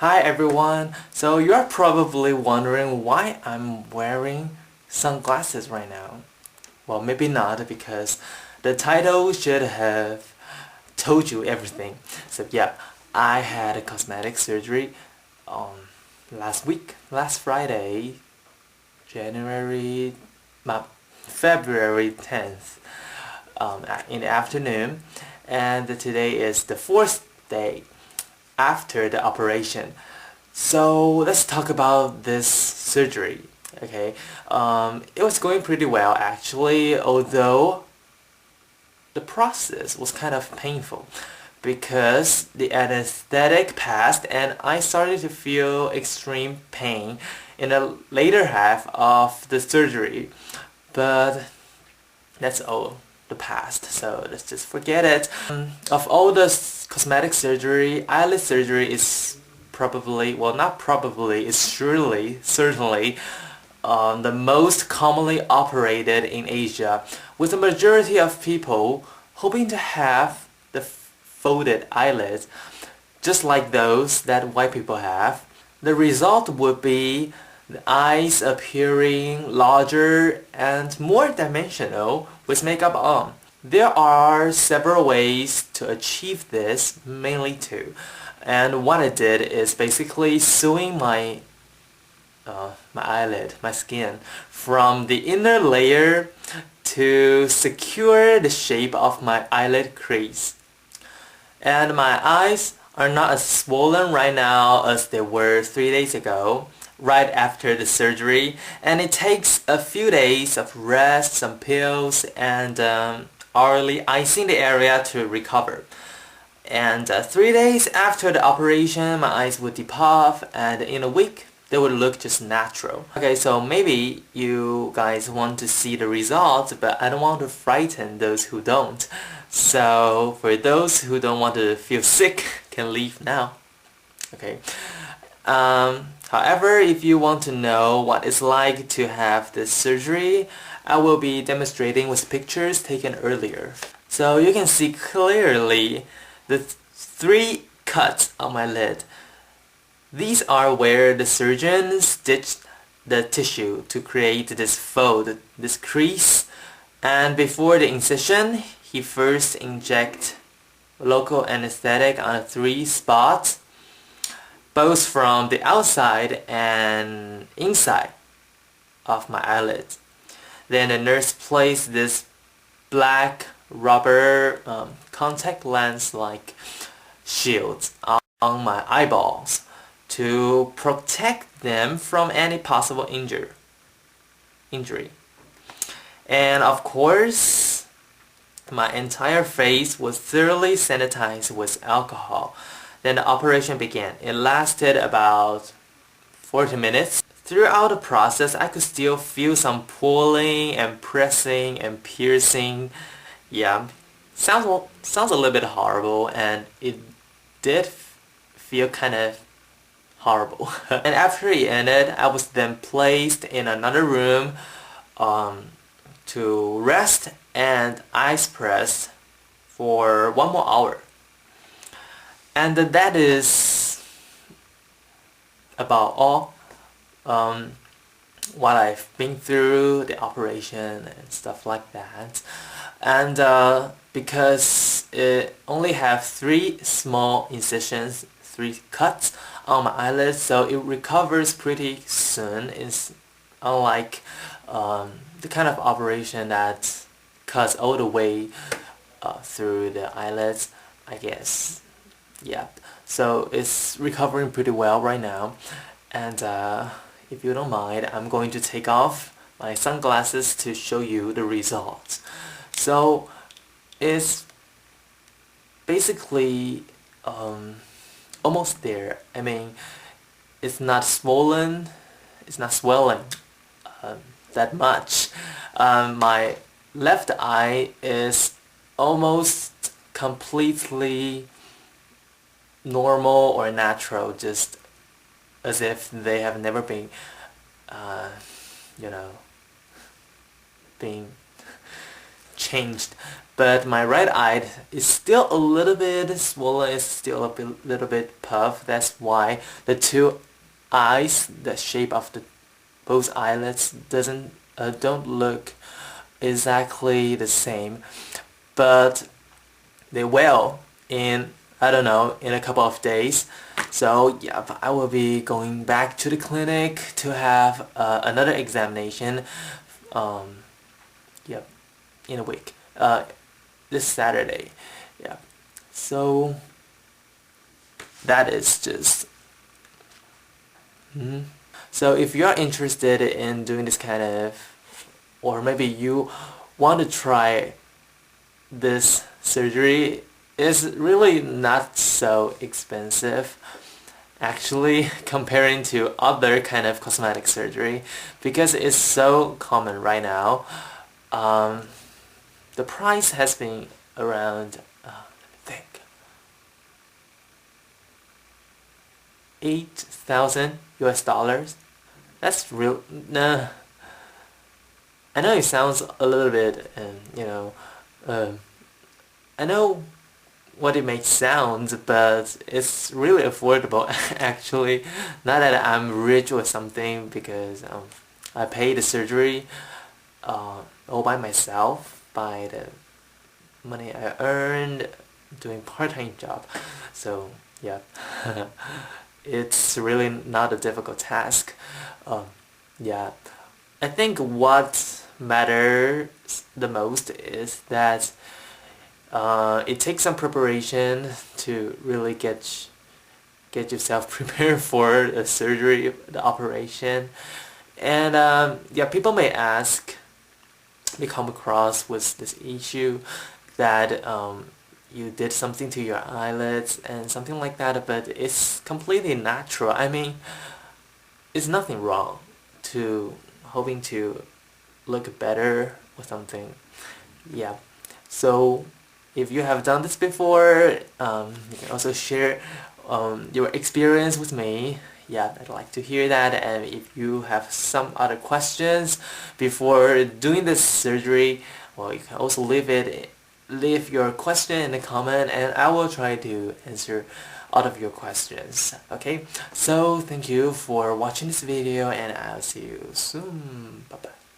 Hi everyone! So you're probably wondering why I'm wearing sunglasses right now. Well, maybe not, because the title should have told you everything. So yeah, I had a cosmetic surgery last Friday, January, February 10th, in the afternoon, and today is the fourth day after the operation. So let's talk about this surgery. Okay, it was going pretty well actually, although the process was kind of painful because the anesthetic passed and I started to feel extreme pain in the later half of the surgery. But that's all the past, so let's just forget it. Of all the cosmetic surgery, eyelid surgery is probably, well, not probably, is certainly the most commonly operated in Asia, with the majority of people hoping to have the folded eyelids just like those that white people have. The result would be the eyes appearing larger and more dimensional with makeup on. There are several ways to achieve this, mainly two. And what I did is basically sewing my eyelid, my skin, from the inner layer to secure the shape of my eyelid crease. And my eyes are not as swollen right now as they were 3 days ago, right after the surgery, and it takes a few days of rest, some pills, and hourly icing the area to recover. And 3 days after the operation, my eyes would depuff, and in a week they would look just natural. Okay, so maybe you guys want to see the results, but I don't want to frighten those who don't. So for those who don't want to feel sick, can leave now. Okay. However, if you want to know what it's like to have this surgery, I will be demonstrating with pictures taken earlier. So you can see clearly the 3 cuts on my lid. These are where the surgeon stitched the tissue to create this fold, this crease, and before the incision, he first inject local anesthetic on 3 spots, both from the outside and inside of my eyelids. Then the nurse placed this black rubber contact lens like shields on my eyeballs to protect them from any possible injury. And of course, my entire face was thoroughly sanitized with alcohol. Then the operation began. It lasted about 40 minutes. Throughout the process, I could still feel some pulling and pressing and piercing. Yeah, sounds a little bit horrible, and it did feel kind of horrible. And after it ended, I was then placed in another room to rest and ice press for 1 more hour. And that is about all. What I've been through, the operation and stuff like that. And because it only have 3 small incisions, 3 cuts on my eyelids, so it recovers pretty soon. It's unlike the kind of operation that cuts all the way through the eyelids, I guess. Yeah, so it's recovering pretty well right now. And if you don't mind, I'm going to take off my sunglasses to show you the results. So it's basically almost there. I mean, it's not swollen, it's not swelling that much. My left eye is almost completely normal or natural, just as if they have never been, being changed, but my right eye is still a little bit swollen, it's still little bit puffed. That's why the two eyes, the shape of the both eyelids don't look exactly the same, but they will in, I don't know, in a couple of days. So yeah, I will be going back to the clinic to have another examination yep, in a week, this Saturday. Yeah, so that is just So if you're interested in doing this kind of, or maybe you want to try this surgery, it's really not so expensive actually comparing to other kind of cosmetic surgery, because it's so common right now. The price has been around, let me think, 8,000 US dollars. That's real. Nah, I know it sounds a little bit, I know what it makes sound, but it's really affordable actually. Not that I'm rich or something, because I pay the surgery all by myself, by the money I earned doing part-time job. So yeah, it's really not a difficult task. Yeah, I think what matters the most is that it takes some preparation to really get yourself prepared for the surgery, the operation. And yeah, people may come across with this issue that you did something to your eyelids and something like that, but it's completely natural. I mean, it's nothing wrong to hoping to look better or something. Yeah, so if you have done this before, you can also share your experience with me. Yeah, I'd like to hear that. And if you have some other questions before doing this surgery, well, you can also leave your question in the comment, and I will try to answer all of your questions. Okay, so thank you for watching this video, and I'll see you soon. Bye bye.